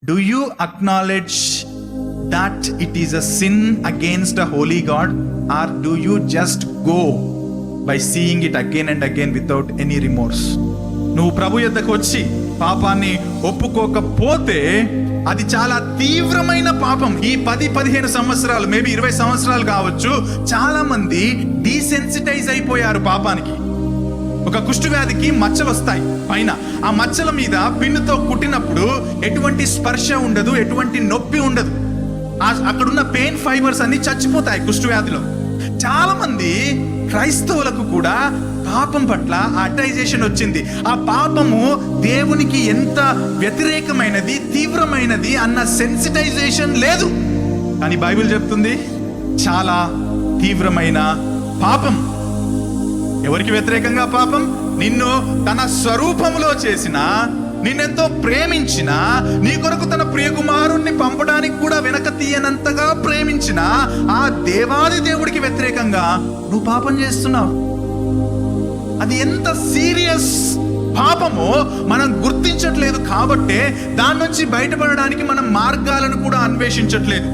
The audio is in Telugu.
Do you acknowledge that it is a sin against a holy God, or do you just go by seeing it again and again without any remorse? నువ్వు ప్రభు యొద్దకు వచ్చి పాపాన్ని ఒప్పుకోకపోతే అది చాలా తీవ్రమైన పాపం. ఈ 10-15 సంవత్సరాలు, మేబీ 20 సంవత్సరాలు కావచ్చు, చాలా మంది డీసెన్సిటైజ్ అయిపోయారు పాపానికి. ఒక కుష్ఠవ్యాధికి మచ్చలు వస్తాయి పైన. ఆ మచ్చల మీద పిన్నుతో కుట్టినప్పుడు ఎటువంటి స్పర్శ ఉండదు, ఎటువంటి నొప్పి ఉండదు. అక్కడున్న పెయిన్ ఫైబర్స్ అన్ని చచ్చిపోతాయి కుష్ఠవ్యాధిలో. చాలా మంది క్రైస్తవులకు కూడా పాపం పట్ల అటైజేషన్ వచ్చింది. ఆ పాపము దేవునికి ఎంత వ్యతిరేకమైనది, తీవ్రమైనది అన్న సెన్సిటైజేషన్ లేదు. కానీ బైబిల్ చెప్తుంది చాలా తీవ్రమైన పాపం. ఎవరికి వ్యతిరేకంగా పాపం? నిన్ను తన స్వరూపంలో చేసిన, నిన్నెంతో ప్రేమించిన, నీ కొరకు తన ప్రియకుమారుణ్ణి పంపడానికి కూడా వెనక తీయనంతగా ప్రేమించిన ఆ దేవాది దేవుడికి వ్యతిరేకంగా నువ్వు పాపం చేస్తున్నావు. అది ఎంత సీరియస్ పాపమో మనం గుర్తించట్లేదు. కాబట్టే దాని నుంచి బయటపడడానికి మనం మార్గాలను కూడా అన్వేషించట్లేదు.